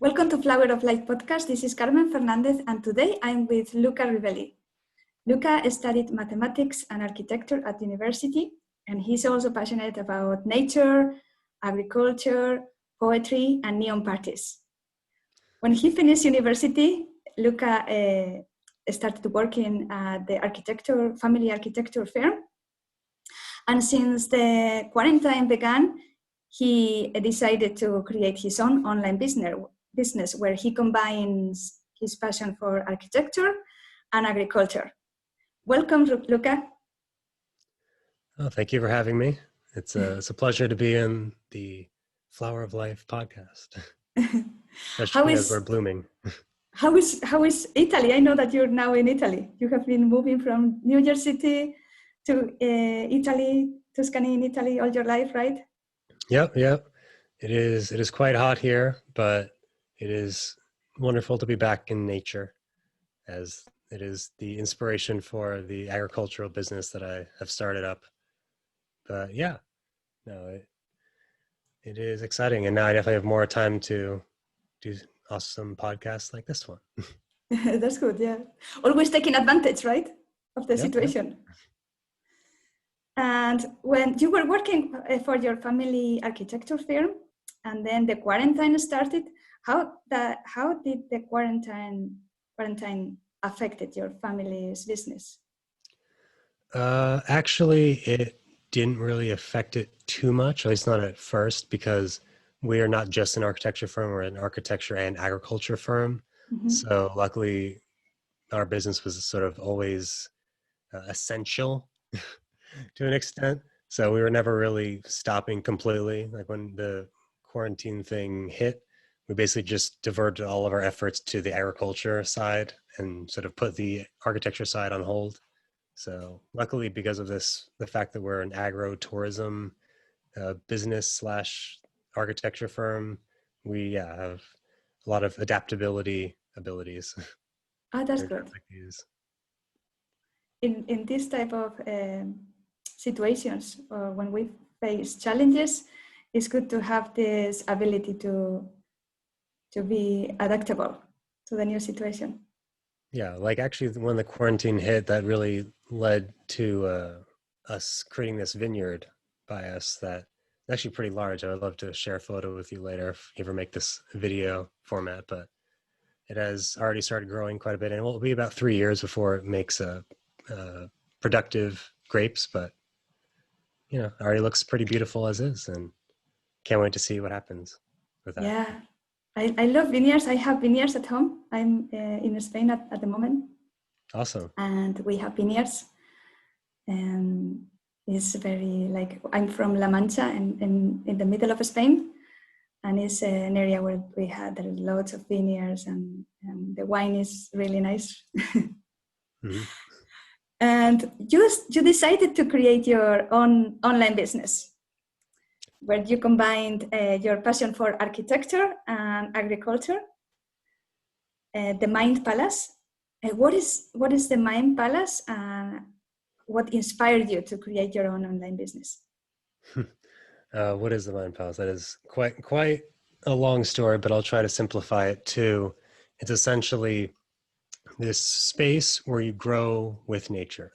Welcome to Flower of Life podcast. This is Carmen Fernandez, and today I'm with Luca Rivelli. Luca studied mathematics and architecture at university, and he's also passionate about nature, agriculture, poetry, and neon parties. When he finished university, Luca started working at the family architecture firm. And since the quarantine began, he decided to create his own online business where he combines his passion for architecture and agriculture. Welcome, Luca. Oh, thank you for having me. It's a pleasure to be in the Flower of Life podcast, especially as we're blooming. How is Italy? I know that you're now in Italy. You have been moving from New York City to Italy, Tuscany in Italy all your life, right? Yep. It is quite hot here, but it is wonderful to be back in nature, as it is the inspiration for the agricultural business that I have started up. But yeah, no, it is exciting, and now I definitely have more time to do awesome podcasts like this one. That's good, yeah. Always taking advantage, right, of the situation. Yep. And when you were working for your family architecture firm, and then the quarantine started, how did the quarantine affected your family's business? Actually, it didn't really affect it too much, at least not at first, because we are not just an architecture firm, we're an architecture and agriculture firm. Mm-hmm. So luckily, our business was sort of always essential to an extent. So we were never really stopping completely. Like when the quarantine thing hit, we basically just diverted all of our efforts to the agriculture side and sort of put the architecture side on hold. So luckily, because of this, the fact that we're an agro-tourism business / architecture firm, we have a lot of adaptability abilities. Oh, that's good. In this type of situations, or when we face challenges, it's good to have this ability to be adaptable to the new situation. Yeah, like actually when the quarantine hit, that really led to us creating this vineyard by us that's actually pretty large. I would love to share a photo with you later if you ever make this video format, but it has already started growing quite a bit, and it will be about 3 years before it makes productive grapes, but you know, it already looks pretty beautiful as is, and can't wait to see what happens with that. Yeah, I love vineyards. I have vineyards at home. I'm in Spain at the moment. Awesome. And we have vineyards. And it's very I'm from La Mancha in the middle of Spain. And it's an area where there are lots of vineyards and the wine is really nice. Mm-hmm. And you decided to create your own online business, where you combined your passion for architecture and agriculture. The Mind Palace. What is the Mind Palace? What inspired you to create your own online business? What is the Mind Palace? That is quite a long story, but I'll try to simplify it too. It's essentially this space where you grow with nature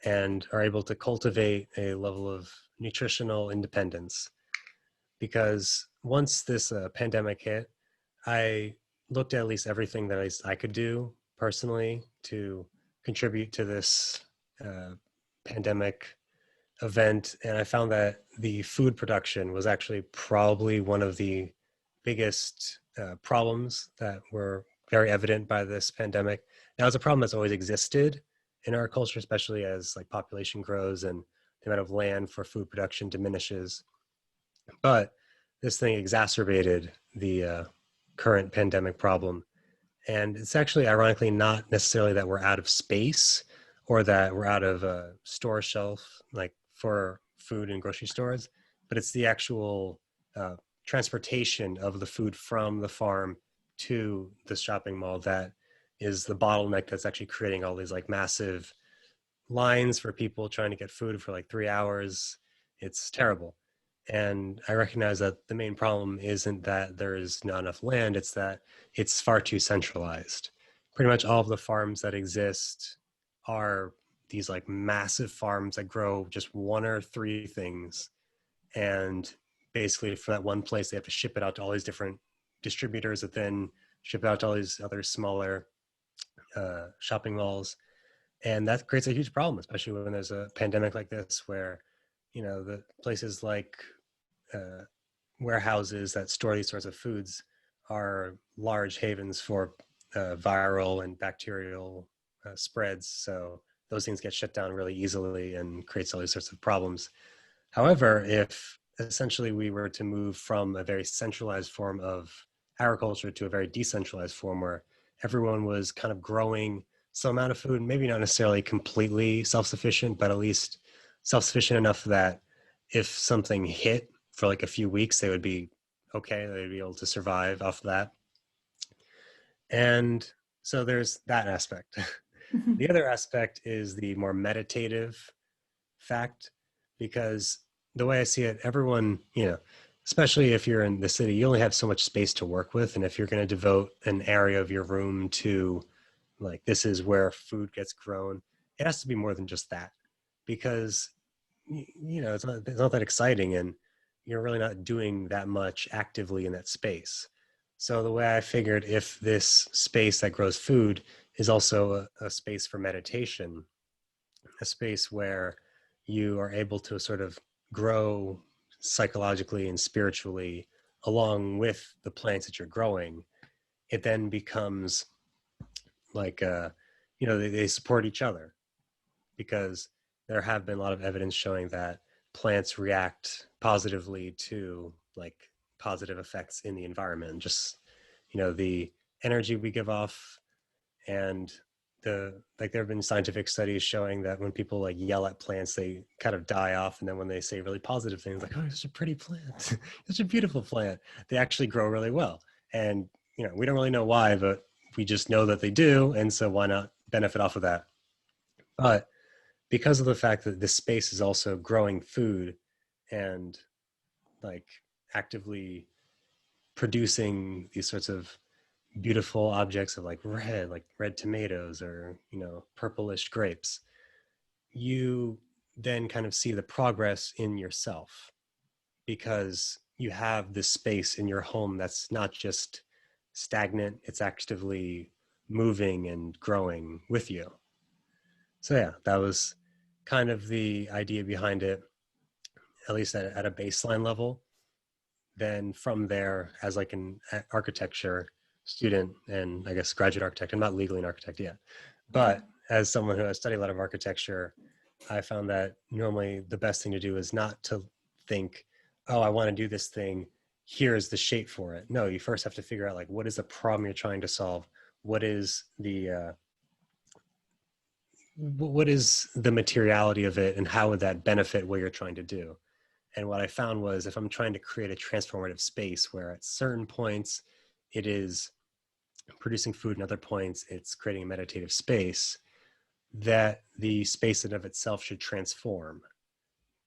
and are able to cultivate a level of nutritional independence. Because once this pandemic hit, I looked at least everything that I could do personally to contribute to this pandemic event, and I found that the food production was actually probably one of the biggest problems that were very evident by this pandemic. Now, it's a problem that's always existed in our culture, especially as like population grows and the amount of land for food production diminishes. But this thing exacerbated the current pandemic problem. And it's actually ironically not necessarily that we're out of space or that we're out of a store shelf like for food in grocery stores, but it's the actual transportation of the food from the farm to the shopping mall that is the bottleneck that's actually creating all these like massive lines for people trying to get food for like 3 hours. It's terrible. And I recognize that the main problem isn't that there is not enough land, it's that it's far too centralized. Pretty much all of the farms that exist are these like massive farms that grow just one or three things. And basically from that one place, they have to ship it out to all these different distributors that then ship it out to all these other smaller shopping malls. And that creates a huge problem, especially when there's a pandemic like this, where, the places like uh, warehouses that store these sorts of foods are large havens for viral and bacterial spreads. So those things get shut down really easily and creates all these sorts of problems. However, if essentially we were to move from a very centralized form of agriculture to a very decentralized form where everyone was kind of growing some amount of food, maybe not necessarily completely self-sufficient, but at least self-sufficient enough that if something hit for like a few weeks, they would be okay. They'd be able to survive off of that. And so there's that aspect. The other aspect is the more meditative fact, because the way I see it, everyone, especially if you're in the city, you only have so much space to work with. And if you're going to devote an area of your room to like, this is where food gets grown, it has to be more than just that, because, it's not that exciting and you're really not doing that much actively in that space. So the way I figured, if this space that grows food is also a space for meditation, a space where you are able to sort of grow psychologically and spiritually along with the plants that you're growing, it then becomes like, they support each other, because there have been a lot of evidence showing that plants react positively to like positive effects in the environment. Just, the energy we give off, and there have been scientific studies showing that when people like yell at plants, they kind of die off, and then when they say really positive things like, oh, you're such a pretty plant, such a beautiful plant, they actually grow really well. And we don't really know why, but we just know that they do, and so why not benefit off of that? But because of the fact that this space is also growing food and like actively producing these sorts of beautiful objects of like red tomatoes or purplish grapes, you then kind of see the progress in yourself, because you have this space in your home that's not just stagnant, it's actively moving and growing with you. So yeah, that was kind of the idea behind it, at least at a baseline level. Then from there, as like an architecture student and I guess graduate architect, I'm not legally an architect yet, but as someone who has studied a lot of architecture, I found that normally the best thing to do is not to think, oh, I want to do this thing, here's the shape for it. No, you first have to figure out like, what is the problem you're trying to solve? What is the materiality of it, and how would that benefit what you're trying to do? And what I found was, if I'm trying to create a transformative space where at certain points it is producing food and other points it's creating a meditative space, that the space in of itself should transform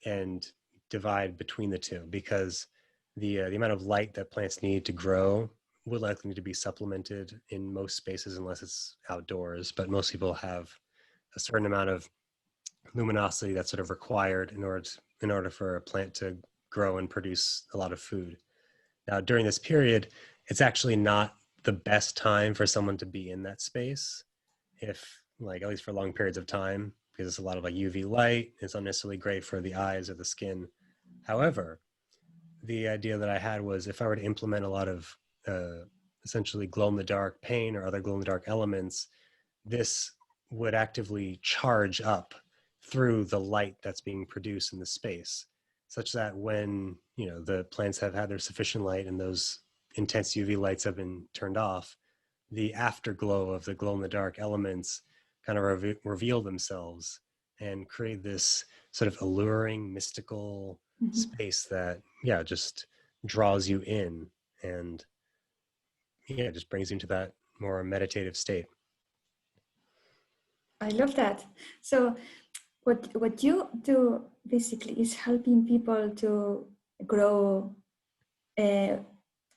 and divide between the two, because the amount of light that plants need to grow would likely need to be supplemented in most spaces unless it's outdoors, but most people have a certain amount of luminosity that's sort of required in order for a plant to grow and produce a lot of food. Now, during this period, it's actually not the best time for someone to be in that space, if like, at least for long periods of time, because it's a lot of like UV light. It's not necessarily great for the eyes or the skin. However, the idea that I had was, if I were to implement a lot of essentially glow-in-the-dark paint or other glow-in-the-dark elements, this would actively charge up through the light that's being produced in the space, such that when the plants have had their sufficient light and those intense UV lights have been turned off, the afterglow of the glow-in-the-dark elements kind of reveal themselves and create this sort of alluring, mystical space that just draws you in and just brings you into that more meditative state. I love that. So what you do basically is helping people to grow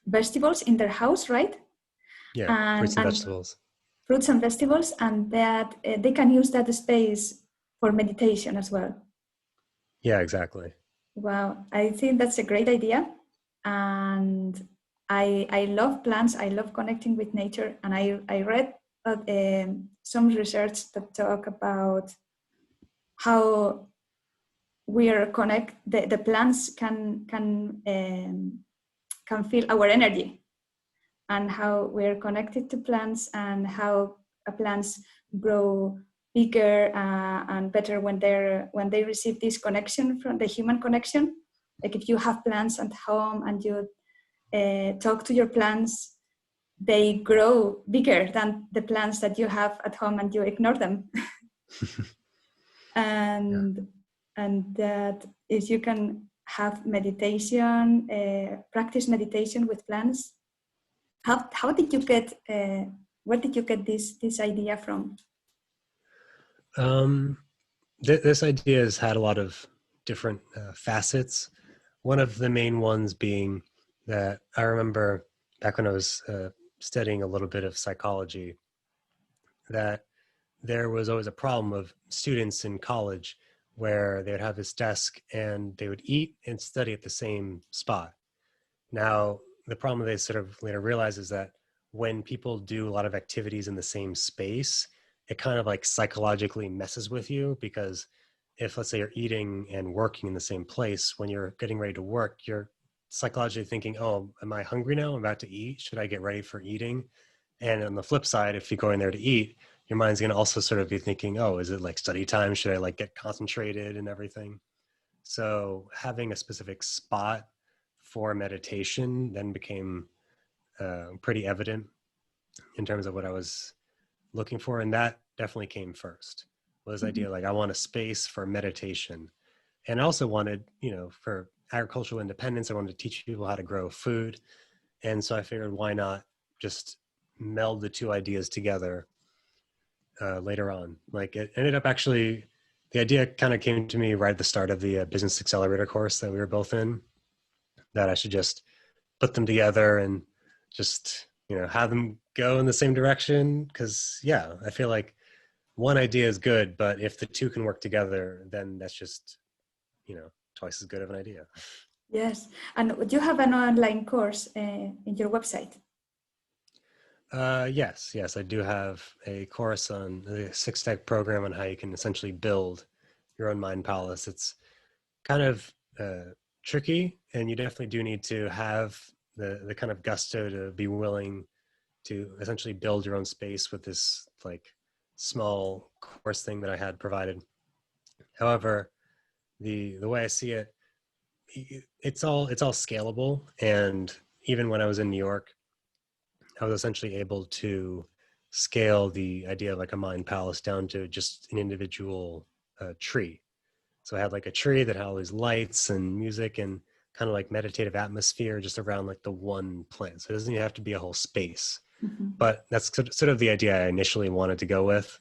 vegetables in their house, right? Yeah, fruits and vegetables. Fruits and vegetables, and that they can use that space for meditation as well. Yeah, exactly. Wow, I think that's a great idea. And I love plants. I love connecting with nature. And I read some research that talk about how we are the plants can feel our energy, and how we're connected to plants, and how plants grow bigger and better when they receive this connection from the human connection. Like if you have plants at home and you talk to your plants, they grow bigger than the plants that you have at home and you ignore them. and Yeah. and that if you can have meditation, practice meditation with plants. How did you get where did you get this idea from? This idea has had a lot of different facets. One of the main ones being that I remember back when I was studying a little bit of psychology, that there was always a problem of students in college where they would have this desk and they would eat and study at the same spot. Now, the problem they sort of later realize is that when people do a lot of activities in the same space, it kind of like psychologically messes with you, because if, let's say, you're eating and working in the same place, when you're getting ready to work, you're psychologically thinking, oh, am I hungry now? I'm about to eat. Should I get ready for eating? And on the flip side, if you go in there to eat, your mind's going to also sort of be thinking, oh, is it like study time? Should I like get concentrated and everything? So having a specific spot for meditation then became pretty evident in terms of what I was looking for. And that definitely came first, was the idea like I want a space for meditation. And I also wanted, for agricultural independence, I wanted to teach people how to grow food. And so I figured, why not just meld the two ideas together later on. Like it ended up actually, the idea kind of came to me right at the start of the business accelerator course that we were both in, that I should just put them together and just, have them go in the same direction. Cause yeah, I feel like one idea is good, but if the two can work together, then that's just, twice as good of an idea. Yes, and you have an online course in your website. Yes, I do have a course on the 6-step program on how you can essentially build your own mind palace. It's kind of tricky, and you definitely do need to have the kind of gusto to be willing to essentially build your own space with this like small course thing that I had provided. However, the way I see it, it's all scalable, and even when I was in New York, I was essentially able to scale the idea of like a mind palace down to just an individual tree. So I had like a tree that had all these lights and music and kind of like meditative atmosphere just around like the one plant. So it doesn't even have to be a whole space. Mm-hmm. But that's sort of the idea I initially wanted to go with.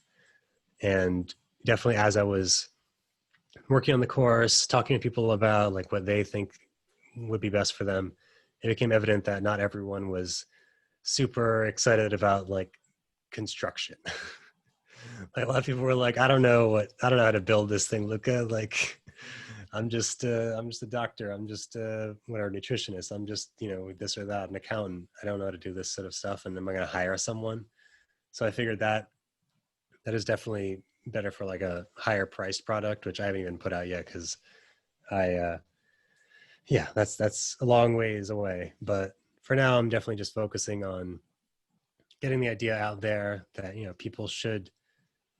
And definitely as I was working on the course, talking to people about like what they think would be best for them, it became evident that not everyone was super excited about like construction. Like a lot of people were like, I don't know how to build this thing, Luca. Like, I'm just a doctor. I'm just whatever, nutritionist. I'm just, this or that, an accountant. I don't know how to do this sort of stuff. And am I going to hire someone? So I figured that is definitely better for like a higher priced product, which I haven't even put out yet. Cause that's a long ways away. But for now, I'm definitely just focusing on getting the idea out there that, people should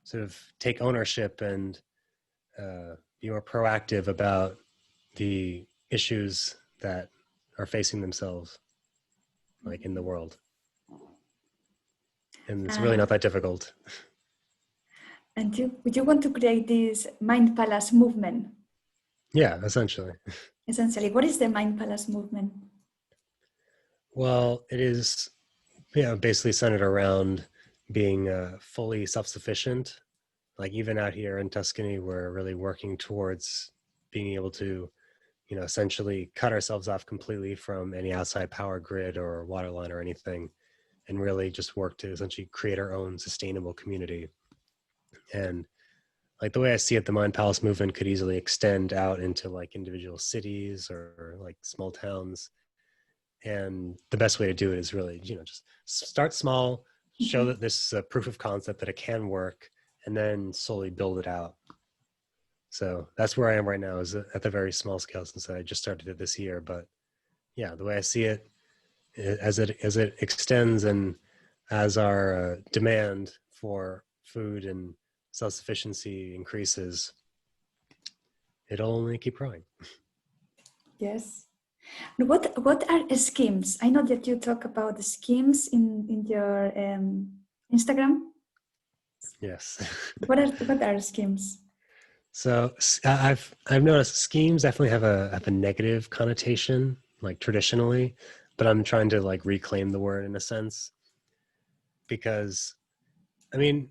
sort of take ownership and be more proactive about the issues that are facing themselves, like in the world. And it's really not that difficult. And you want to create this mind palace movement? Yeah, essentially. Essentially, what is the mind palace movement? Well, it is, basically centered around being fully self-sufficient. Like even out here in Tuscany, we're really working towards being able to, essentially cut ourselves off completely from any outside power grid or water line or anything, and really just work to essentially create our own sustainable community. And like the way I see it, the Mind Palace movement could easily extend out into like individual cities or like small towns. And the best way to do it is really, just start small, show that this is a proof of concept that it can work, and then slowly build it out. So that's where I am right now, is at the very small scale, since I just started it this year. But yeah, the way I see it, as it extends and as our demand for food and self-sufficiency increases, it'll only keep growing. Yes. What are schemes? I know that you talk about the schemes in your Instagram. Yes. What are schemes? So I've noticed schemes definitely have a negative connotation, like traditionally, but I'm trying to like reclaim the word in a sense, because I mean,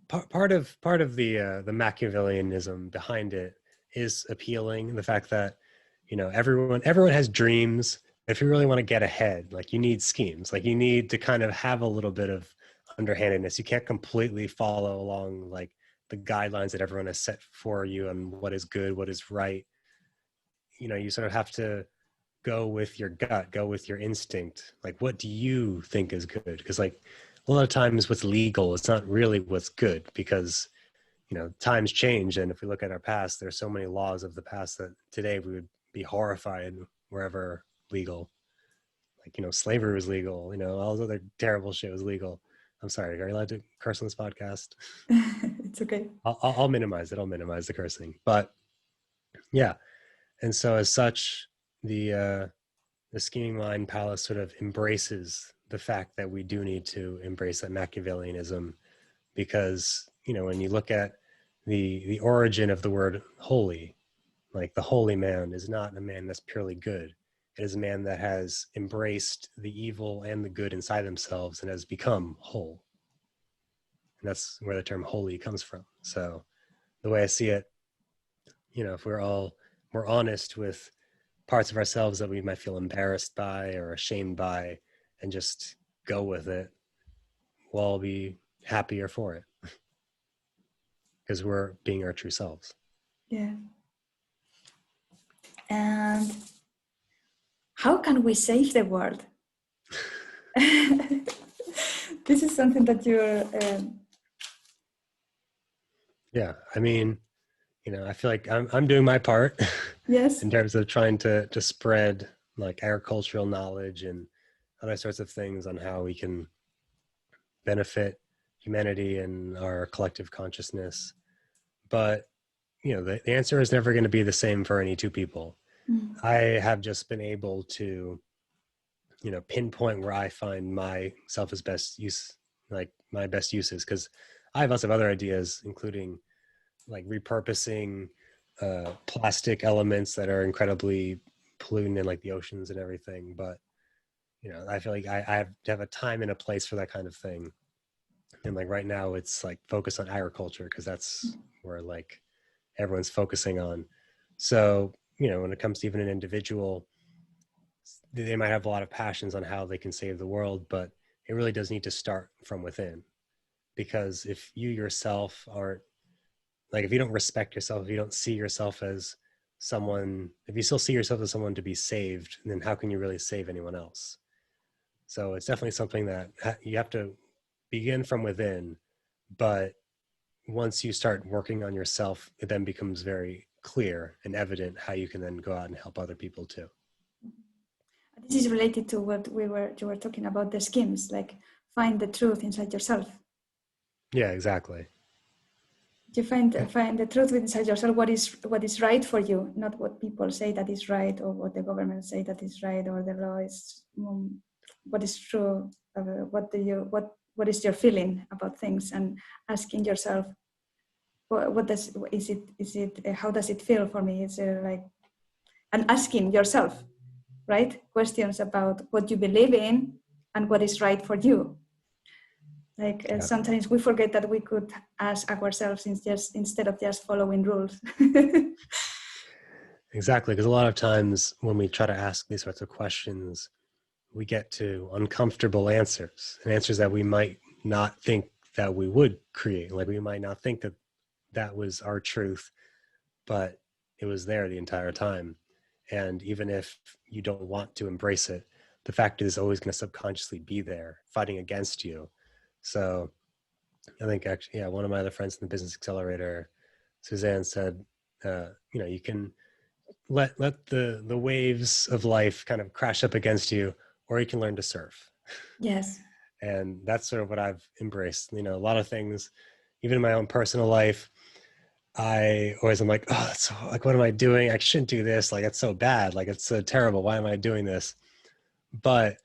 part of the Machiavellianism behind it is appealing. The fact that everyone has dreams. If you really want to get ahead, like you need schemes. Like you need to kind of have a little bit of underhandedness. You can't completely follow along like the guidelines that everyone has set for you on what is good, what is right. You sort of have to go with your gut, go with your instinct. Like, what do you think is good? Because like a lot of times what's legal, it's not really what's good, because times change. And if we look at our past, there's so many laws of the past that today we would be horrified wherever legal. Like, slavery was legal, all this other terrible shit was legal. I'm sorry, are you allowed to curse on this podcast? It's okay. I'll minimize it. I'll minimize the cursing. But yeah. And so as such, the Scheming Mind Palace sort of embraces the fact that we do need to embrace that Machiavellianism, because, when you look at the origin of the word holy, like the holy man is not a man that's purely good. It is a man that has embraced the evil and the good inside themselves and has become whole. And that's where the term holy comes from. So the way I see it, if we're honest with parts of ourselves that we might feel embarrassed by or ashamed by, and just go with it, we'll all be happier for it, because we're being our true selves. Yeah. And how can we save the world? This is something that you're... Yeah, I mean, I feel like I'm doing my part. Yes. In terms of trying to spread like agricultural knowledge and other sorts of things on how we can benefit humanity and our collective consciousness. But the answer is never going to be the same for any two people. I have just been able to pinpoint where I find myself as best use, like my best uses, because I have lots of other ideas, including like repurposing plastic elements that are incredibly polluting in like the oceans and everything. But I feel like I have to have a time and a place for that kind of thing. And like right now it's like focused on agriculture, because that's where like everyone's focusing on. So when it comes to even an individual, they might have a lot of passions on how they can save the world, but it really does need to start from within. Because if you yourself aren't, like, if you don't respect yourself, if you don't see yourself as someone, if you still see yourself as someone to be saved, then how can you really save anyone else? So it's definitely something that you have to begin from within. But once you start working on yourself, it then becomes very clear and evident how you can then go out and help other people too. This is related to what you were talking about, the schemes, like find the truth inside yourself. Yeah, exactly. You find the truth inside yourself, what is right for you, not what people say that is right, or what the government say that is right, or the law is what is true. What is your feeling about things, and asking yourself, how does it feel for me? Is there like, and asking yourself, right, questions about what you believe in and what is right for you. Like sometimes we forget that we could ask ourselves instead of just following rules. Exactly. Because a lot of times when we try to ask these sorts of questions, we get to uncomfortable answers and answers that we might not think that we would create. Like we might not think that that was our truth, but it was there the entire time. And even if you don't want to embrace it, the fact is always going to subconsciously be there fighting against you. So I think actually, yeah, one of my other friends in the business accelerator, Suzanne, said, you can let the waves of life kind of crash up against you, or you can learn to surf. Yes. And that's sort of what I've embraced. A lot of things, even in my own personal life, I always am like, oh, that's so, like, what am I doing? I shouldn't do this. Like, it's so bad. Like, it's so terrible. Why am I doing this? But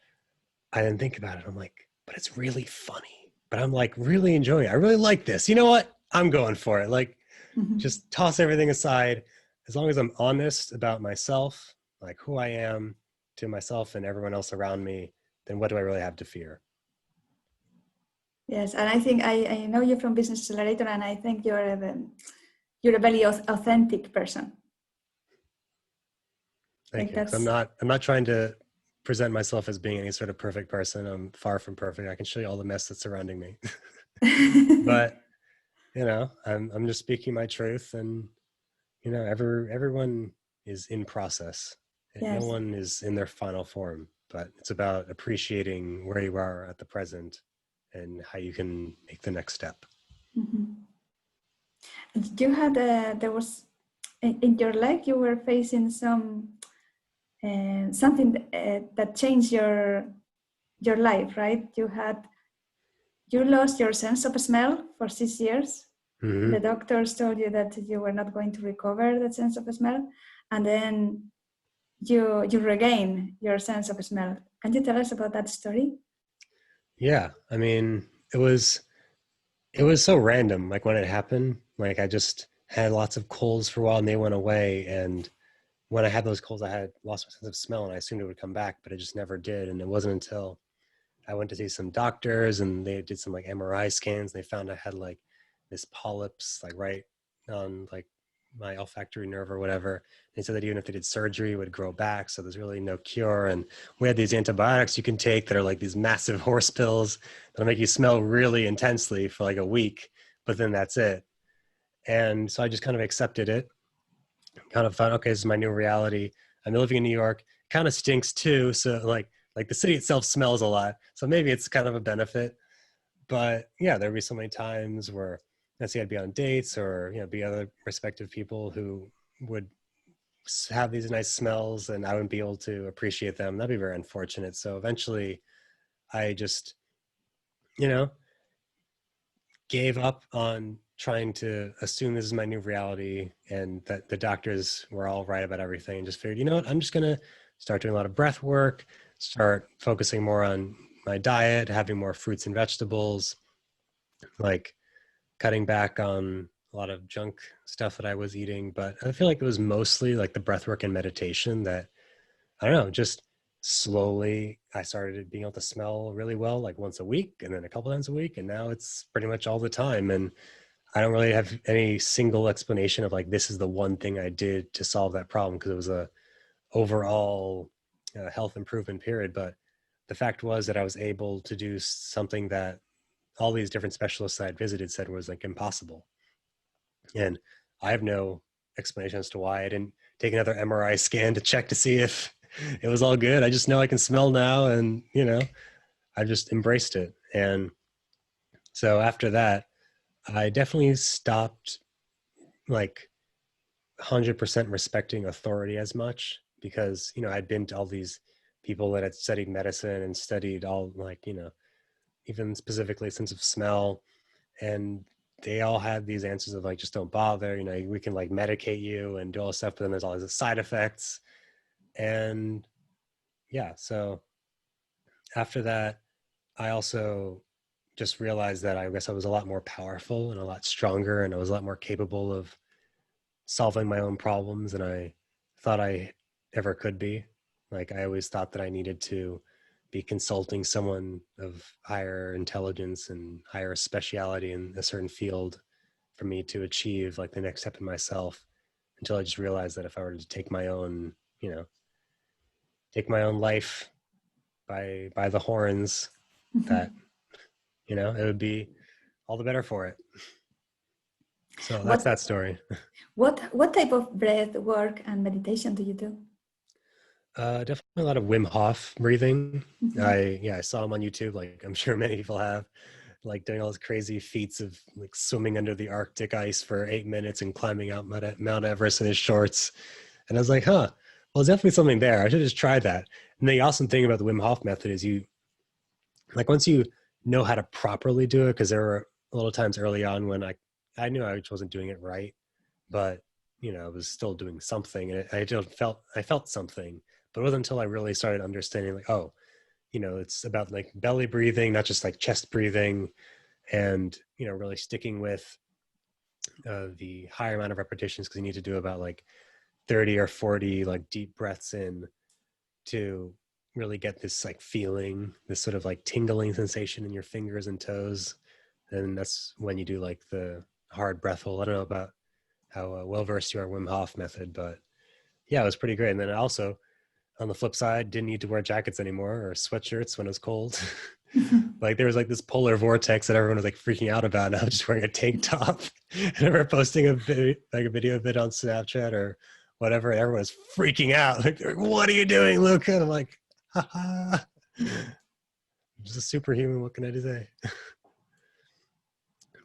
I didn't think about it. I'm like, but it's really funny. But I'm like really enjoying it. I really like this. You know what? I'm going for it. Like, Mhm. just toss everything aside. As long as I'm honest about myself, like who I am to myself and everyone else around me, then what do I really have to fear? Yes, and I think I know you from Business Accelerator, and I think you're a very authentic person. Thank Like you. Because that's I'm not trying to present myself as being any sort of perfect person. I'm far from perfect. I can show you all the mess that's surrounding me. But I'm just speaking my truth, and everyone is in process. And no yes. one is in their final form, but it's about appreciating where you are at the present and how you can make the next step. Mhm. You had there was in your life you were facing something that changed your life, right? You lost your sense of smell for 6 years. Mm-hmm. The doctors told you that you were not going to recover that sense of smell, and then you regain your sense of smell. Can you tell us about that story? Yeah, I mean, it was so random. Like when it happened, like I just had lots of colds for a while and they went away. And when I had those colds, I had lost my sense of smell and I assumed it would come back, but it just never did. And it wasn't until I went to see some doctors and they did some like MRI scans. They found I had like this polyps like right on like my olfactory nerve or whatever. They said that even if they did surgery, it would grow back. So there's really no cure. And we had these antibiotics you can take that are like these massive horse pills that'll make you smell really intensely for like a week, but then that's it. And so I just kind of accepted it, kind of thought, okay, this is my new reality. I'm living in New York. It kind of stinks too. So like the city itself smells a lot. So maybe it's kind of a benefit. But yeah, there'd be so many times where let's say I'd be on dates or be other respective people who would have these nice smells and I wouldn't be able to appreciate them. That'd be very unfortunate. So eventually I just, you know, gave up on trying to assume this is my new reality and that the doctors were all right about everything and just figured, you know what, I'm just going to start doing a lot of breath work, start focusing more on my diet, having more fruits and vegetables, like cutting back on a lot of junk stuff that I was eating. But I feel like it was mostly like the breath work and meditation that, I don't know, just slowly I started being able to smell really well, like once a week and then a couple times a week. And now it's pretty much all the time. And I don't really have any single explanation of like, this is the one thing I did to solve that problem, because it was a overall health improvement period. But the fact was that I was able to do something that all these different specialists I had visited said was like impossible. And I have no explanation as to why I didn't take another MRI scan to check to see if it was all good. I just know I can smell now, and I just embraced it. And so after that, I definitely stopped like 100% respecting authority as much, because I'd been to all these people that had studied medicine and studied all like even specifically sense of smell, and they all had these answers of like, just don't bother, we can like medicate you and do all this stuff, but then there's all these side effects. And yeah, so after that I also just realized that I guess I was a lot more powerful and a lot stronger, and I was a lot more capable of solving my own problems than I thought I ever could be. Like I always thought that I needed to be consulting someone of higher intelligence and higher speciality in a certain field for me to achieve like the next step in myself. until I just realized that if I were to take my own, take my own life by the horns, that, it would be all the better for it. So that's that story. What type of breath work and meditation do you do? Definitely a lot of Wim Hof breathing. Mm-hmm. I saw him on YouTube, like I'm sure many people have, like doing all those crazy feats of like swimming under the Arctic ice for 8 minutes and climbing out Mount Everest in his shorts. And I was like, well, there's definitely something there. I should just try that. And the awesome thing about the Wim Hof method is once you know how to properly do it, because there were a little times early on when I knew I wasn't doing it right, but I was still doing something, and I felt something. But it wasn't until I really started understanding, like, oh, it's about like belly breathing, not just like chest breathing, and really sticking with the higher amount of repetitions, because you need to do about like 30 or 40 like deep breaths in to really get this like feeling, this sort of like tingling sensation in your fingers and toes. And that's when you do like the hard breath hold. I don't know about how well versed you are in Wim Hof method, but yeah, it was pretty great. And then also on the flip side, didn't need to wear jackets anymore or sweatshirts when it was cold. Like there was like this polar vortex that everyone was like freaking out about, and I was just wearing a tank top. And I remember posting a video of it on Snapchat or whatever, and everyone was freaking out. Like, what are you doing, Luca? And I'm like, haha. I'm just a superhuman. What can I say?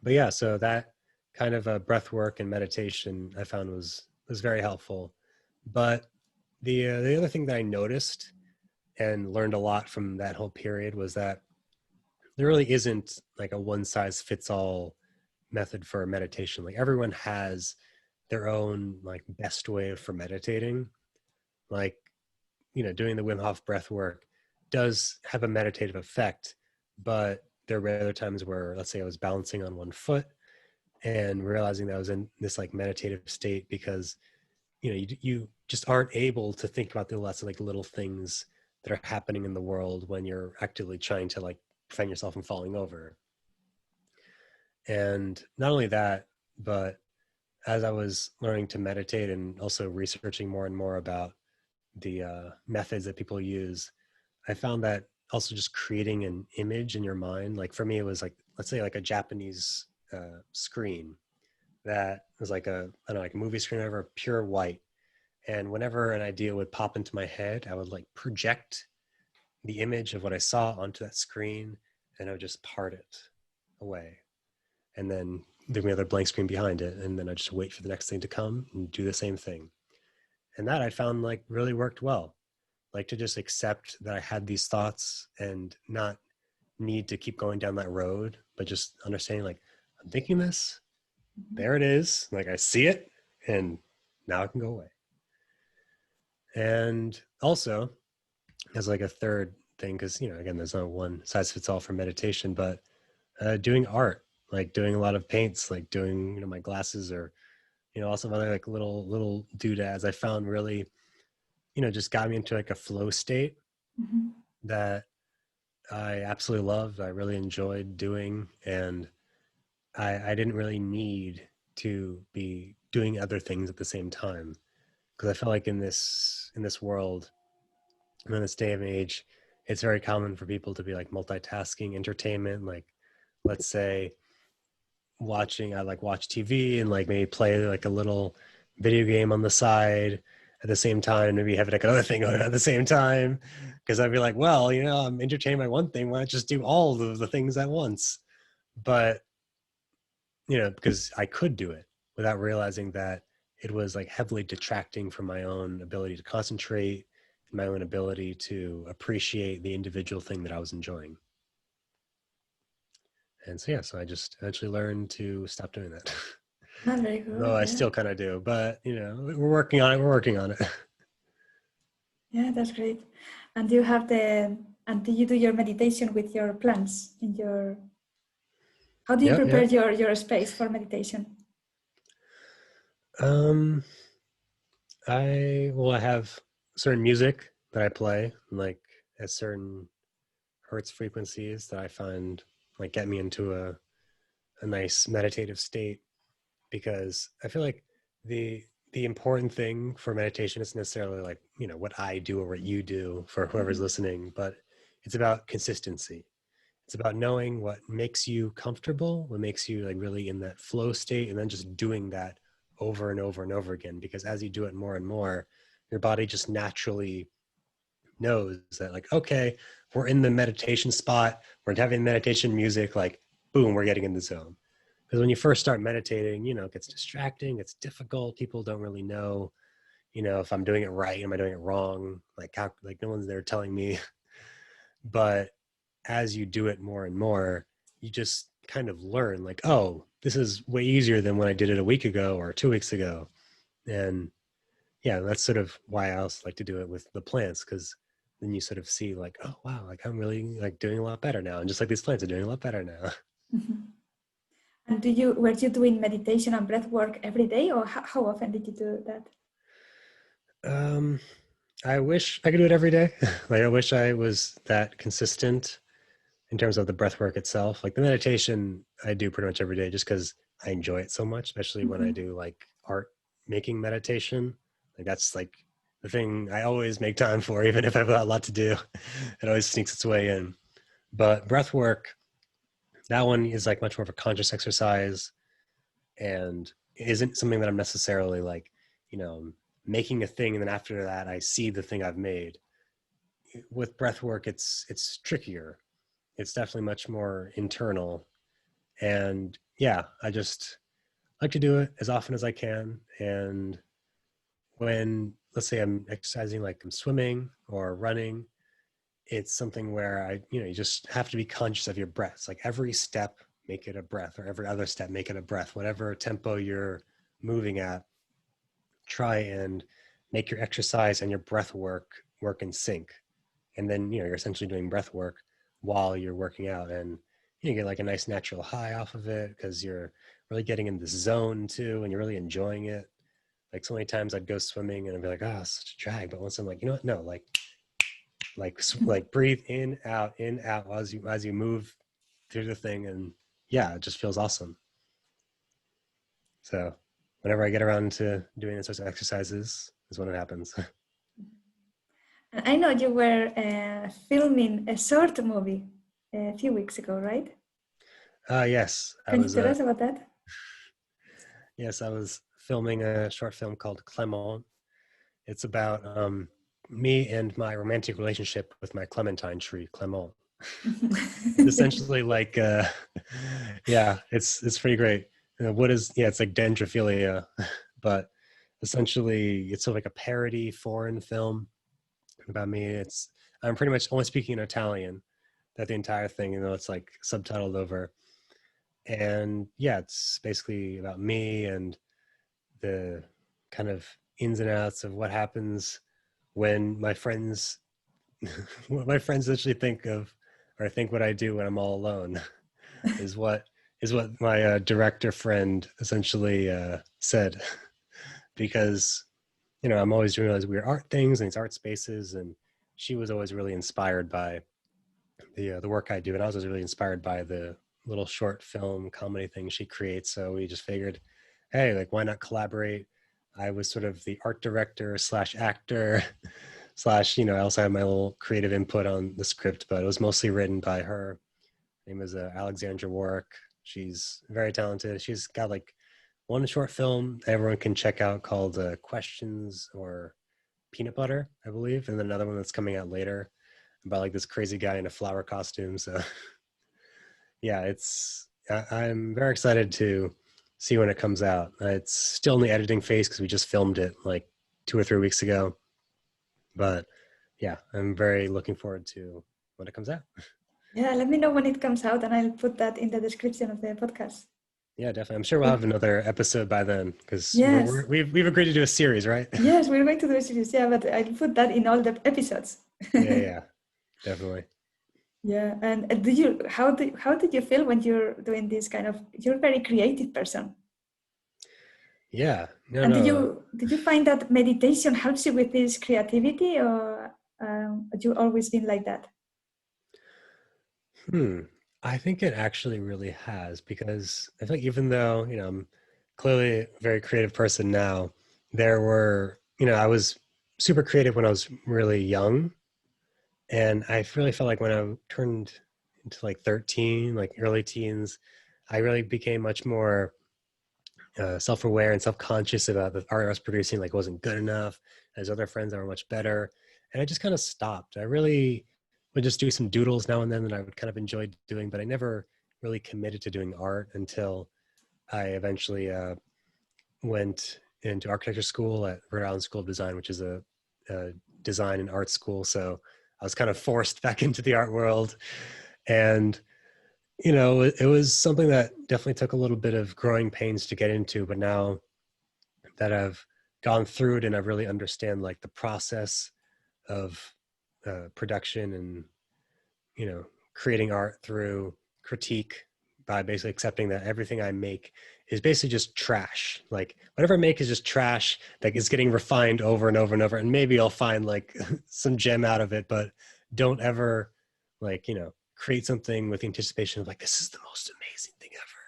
But yeah, so that kind of breath work and meditation I found was very helpful. But the other thing that I noticed and learned a lot from that whole period was that there really isn't like a one size fits all method for meditation. Like everyone has their own like best way for meditating. Like, doing the Wim Hof breath work does have a meditative effect, but there were other times where, let's say I was balancing on one foot and realizing that I was in this like meditative state because, you just aren't able to think about the lots of like little things that are happening in the world when you're actively trying to like prevent yourself from falling over. And not only that, but as I was learning to meditate and also researching more and more about the methods that people use, I found that also just creating an image in your mind, like for me, it was like, let's say like a Japanese screen that was like I don't know, like a movie screen over pure white. And whenever an idea would pop into my head, I would like project the image of what I saw onto that screen, and I would just part it away. And then there'd be another blank screen behind it. And then I just wait for the next thing to come and do the same thing. And that I found like really worked well. Like to just accept that I had these thoughts and not need to keep going down that road, but just understanding like, I'm thinking this, there it is. Like I see it, and now it can go away. And also, as like a third thing, because, again, there's not one size fits all for meditation, but doing art, like doing a lot of paints, like doing, my glasses, or, also other like little doodads I found really, just got me into like a flow state Mm-hmm. that I absolutely loved. I really enjoyed doing, and I didn't really need to be doing other things at the same time, because I feel like in this world, in this day and age, it's very common for people to be like multitasking entertainment. Like, let's say I like watch TV and like maybe play like a little video game on the side at the same time, maybe have like another thing going on at the same time. Because I'd be like, well, I'm entertained by one thing, why not just do all of the things at once? But because I could do it without realizing that it was like heavily detracting from my own ability to concentrate, my own ability to appreciate the individual thing that I was enjoying. And so, yeah, so I just eventually learned to stop doing that. Not very good. Though I Yeah. still kind of do, but we're working on it. We're working on it. Yeah, that's great. And do you have and do you do your meditation with your plants in your, how do you Yep, prepare yep. your space for meditation? Um, I have certain music that I play, like at certain hertz frequencies that I find like get me into a nice meditative state, because I feel like the the important thing for meditation isn't necessarily like, what I do or what you do for whoever's listening, but it's about consistency. It's about knowing what makes you comfortable, what makes you like really in that flow state, and then just doing that over and over and over again. Because as you do it more and more, your body just naturally knows that like, okay, we're in the meditation spot, we're having meditation music, like boom, we're getting in the zone. Because when you first start meditating, it gets distracting, it's difficult, people don't really know, if I'm doing it right, am I doing it wrong? Like how, like no one's there telling me. But as you do it more and more, you just kind of learn like, oh, this is way easier than when I did it a week ago or 2 weeks ago. And yeah, that's sort of why I also like to do it with the plants, because then you sort of see like, oh wow, like I'm really like doing a lot better now, and just like these plants are doing a lot better now. And were you doing meditation and breath work every day, or how often did you do that? I wish I could do it every day. Like I wish I was that consistent in terms of the breath work itself. Like the meditation I do pretty much every day just because I enjoy it so much, especially when I do like art making meditation. Like that's like the thing I always make time for, even if I've got a lot to do. It always sneaks its way in. But breath work, that one is like much more of a conscious exercise, and it isn't something that I'm necessarily like, making a thing and then after that I see the thing I've made. With breath work, it's trickier. It's definitely much more internal. And yeah, I just like to do it as often as I can. And when, let's say I'm exercising, like I'm swimming or running, it's something where you just have to be conscious of your breaths. Like every step, make it a breath, or every other step, make it a breath. Whatever tempo you're moving at, try and make your exercise and your breath work in sync. And then, you're essentially doing breath work while you're working out, and you get like a nice natural high off of it because you're really getting in this zone too, and you're really enjoying it. Like so many times I'd go swimming and I'd be like, oh, it's such a drag. But once I'm like, you know what? No, like breathe in, out as you move through the thing. And yeah, it just feels awesome. So whenever I get around to doing those sorts of exercises is when it happens. I know you were filming a short movie a few weeks ago, right? Yes, Can you tell us about that? Yes, I was filming a short film called Clement. It's about me and my romantic relationship with my clementine tree, Clement. It's essentially like, yeah, it's pretty great. It's like dendrophilia, but essentially it's sort of like a parody foreign film about me. I'm pretty much only speaking in Italian, that the entire thing, it's like subtitled over. And yeah, it's basically about me and the kind of ins and outs of what happens when my friends what my friends actually think of, or think what I do when I'm all alone is what my director friend essentially said. Because I'm always doing those weird art things and these art spaces, and she was always really inspired by the work I do, and I was always really inspired by the little short film comedy thing she creates. So we just figured, hey, like why not collaborate? I was sort of the art director slash actor slash, I also had my little creative input on the script, but it was mostly written by her. Her name is Alexandra Warwick. She's very talented. She's got like one short film everyone can check out called Questions or Peanut Butter, I believe, and then another one that's coming out later about like this crazy guy in a flower costume. So yeah, I'm very excited to see when it comes out. It's still in the editing phase because we just filmed it like 2 or 3 weeks ago. But yeah, I'm very looking forward to when it comes out. Yeah, let me know when it comes out and I'll put that in the description of the podcast. Yeah, definitely. I'm sure we'll have another episode by then because Yes. we've agreed to do a series, right? Yes, we're going to do a series. Yeah, but I'll put that in all the episodes. Yeah, definitely. Yeah, and how did you feel when you're doing this kind of? You're a very creative person. Yeah, no, And no. did you find that meditation helps you with this creativity, or have you always been like that? I think it actually really has, because I feel like even though, I'm clearly a very creative person now, there were, I was super creative when I was really young. And I really felt like when I turned into like 13, like early teens, I really became much more self-aware and self-conscious about the art I was producing, like wasn't good enough. There's other friends that were much better. And I just kind of stopped. I really would just do some doodles now and then that I would kind of enjoy doing, but I never really committed to doing art until I eventually went into architecture school at Rhode Island School of Design, which is a design and art school. So I was kind of forced back into the art world. And, it was something that definitely took a little bit of growing pains to get into. But now that I've gone through it and I really understand like the process of production and, creating art through critique by basically accepting that everything I make is basically just trash. Like whatever I make is just trash that is getting refined over and over and over. And maybe I'll find like some gem out of it, but don't ever like, create something with the anticipation of like, this is the most amazing thing ever.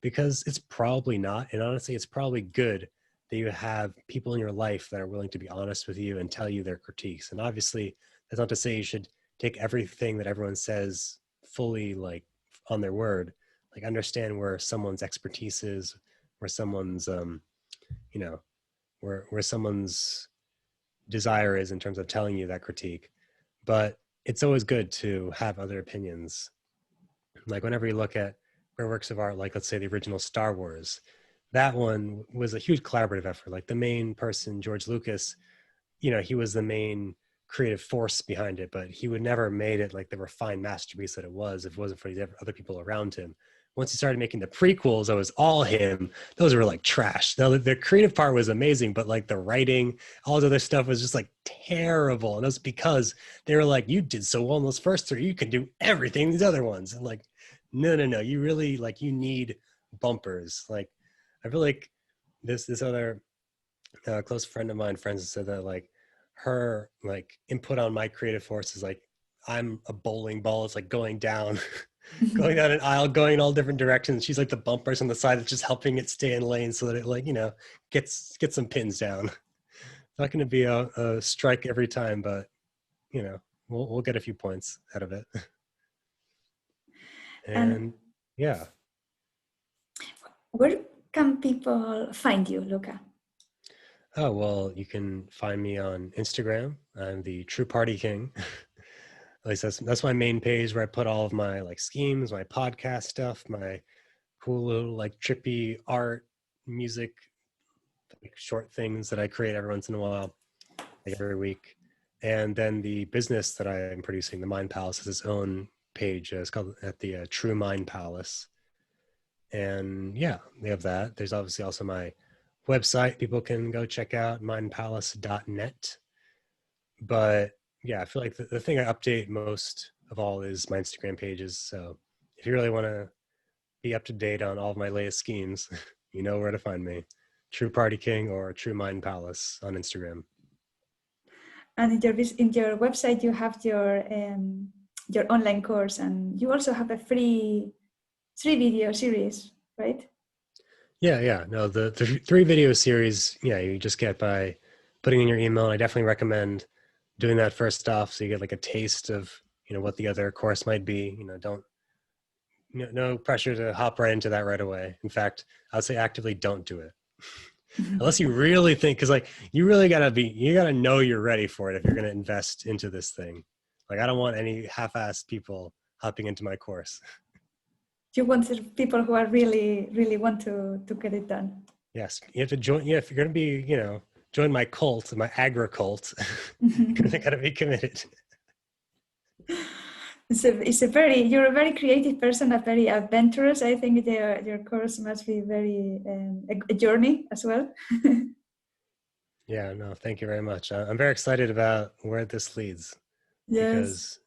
Because it's probably not. And honestly, it's probably good that you have people in your life that are willing to be honest with you and tell you their critiques. And obviously, that's not to say you should take everything that everyone says fully like on their word. Like understand where someone's expertise is, where someone's you know where someone's desire is in terms of telling you that critique. But it's always good to have other opinions. Like whenever you look at rare works of art, like let's say the original Star Wars, that one was a huge collaborative effort. Like the main person, George Lucas, he was the main creative force behind it, but he would never have made it like the refined masterpiece that it was if it wasn't for these other people around him. Once he started making the prequels, that was all him. Those were like trash. Now the creative part was amazing, but like the writing, all the other stuff was just like terrible. And that's because they were like, you did so well in those first three, you can do everything in these other ones. And like, no, you really like you need bumpers. Like I feel like this other close friend of mine, friends said that like her like input on my creative force is like I'm a bowling ball. It's like going down, going down an aisle, going in all different directions. She's like the bumpers on the side that's just helping it stay in lane so that it like gets some pins down. It's not going to be a strike every time, but we'll get a few points out of it. And And yeah. where can people find you, Luca? Oh, well, you can find me on Instagram. I'm the True Party King. At least that's my main page where I put all of my like schemes, my podcast stuff, my cool little like trippy art, music, like short things that I create every once in a while, like every week. And then the business that I am producing, the Mind Palace, has its own page. It's called at the True Mind Palace. And yeah, they have that. There's obviously also my website people can go check out, mindpalace.net. But yeah, I feel like the thing I update most of all is my Instagram pages. So if you really want to be up to date on all of my latest schemes, you know where to find me. True Party King or True Mind Palace on Instagram. And in your website, you have your online course, and you also have a free 3 video series, right? Yeah. No, the 3 video series, yeah, you just get by putting in your email. And I definitely recommend doing that first off so you get like a taste of, what the other course might be. Don't no pressure to hop right into that right away. In fact, I would say actively don't do it. Unless you really think, because like you gotta know you're ready for it if you're gonna invest into this thing. Like I don't want any half-assed people hopping into my course. You want the people who are really, really want to get it done. Yes, you have to join. Yeah, if you're gonna be, join my cult, my agri cult, you're gotta be committed. You're a very creative person, a very adventurous. I think your course must be very a journey as well. Yeah, no, thank you very much. I'm very excited about where this leads Yes. because,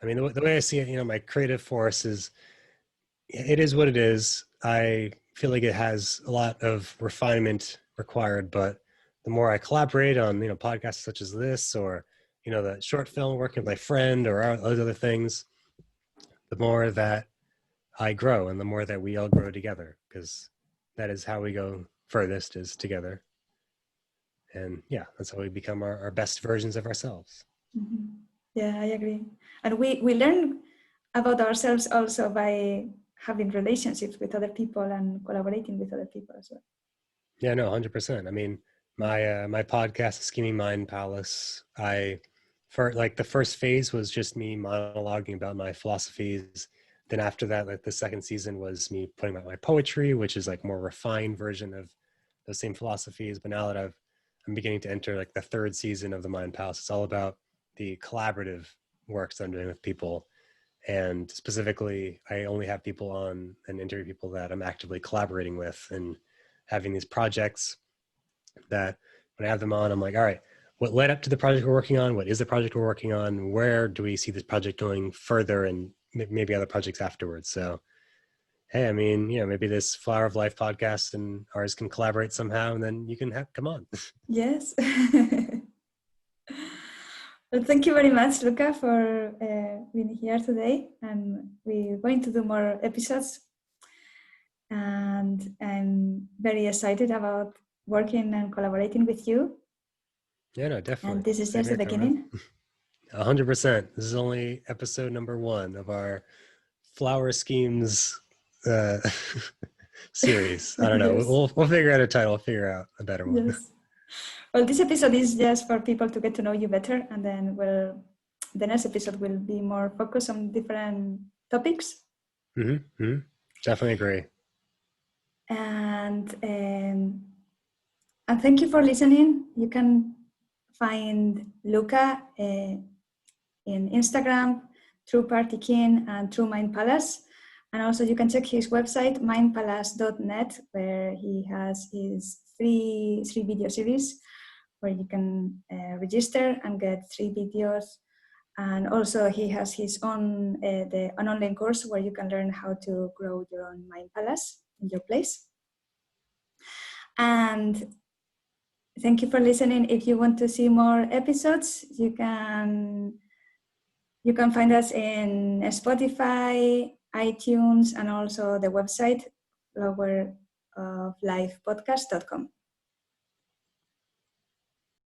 I mean, the way I see it, my creative force it is what it is. I feel like it has a lot of refinement required, but the more I collaborate on, podcasts such as this or, the short film working with my friend or other things, the more that I grow and the more that we all grow together, because that is how we go furthest is together. And yeah, that's how we become our best versions of ourselves. Mm-hmm. Yeah, I agree. And we learn about ourselves also by having relationships with other people and collaborating with other people as well. Yeah, no, 100%. I mean, my podcast, Scheming Mind Palace, for like the first phase was just me monologuing about my philosophies. Then after that, like the second season was me putting out my poetry, which is like more refined version of those same philosophies. But now that I'm beginning to enter like the third season of the Mind Palace, it's all about the collaborative works I'm doing with people. And specifically, I only have people on and interview people that I'm actively collaborating with and having these projects that when I have them on, I'm like, all right, what led up to the project we're working on? What is the project we're working on? Where do we see this project going further, and maybe other projects afterwards? So, hey, I mean, maybe this Flower of Life podcast and ours can collaborate somehow, and then you can come on. Yes. Well, thank you very much, Luca, for being here today. And we're going to do more episodes. And I'm very excited about working and collaborating with you. Yeah, no, definitely. And this is Same just the here, Carmen. beginning. 100%. This is only episode number 1 of our Flower Schemes series. I don't know. Yes. We'll figure out a title. We'll figure out a better one. Yes. Well, this episode is just for people to get to know you better, and then the next episode will be more focused on different topics. Definitely agree. And thank you for listening. You can find Luca in Instagram through Party King and through Mind Palace. And also you can check his website, mindpalace.net, where he has his three video series where you can register and get 3 videos. And also he has his own an online course where you can learn how to grow your own Mind Palace in your place. And thank you for listening. If you want to see more episodes, you can find us in Spotify, iTunes, and also the website floweroflifepodcast.com.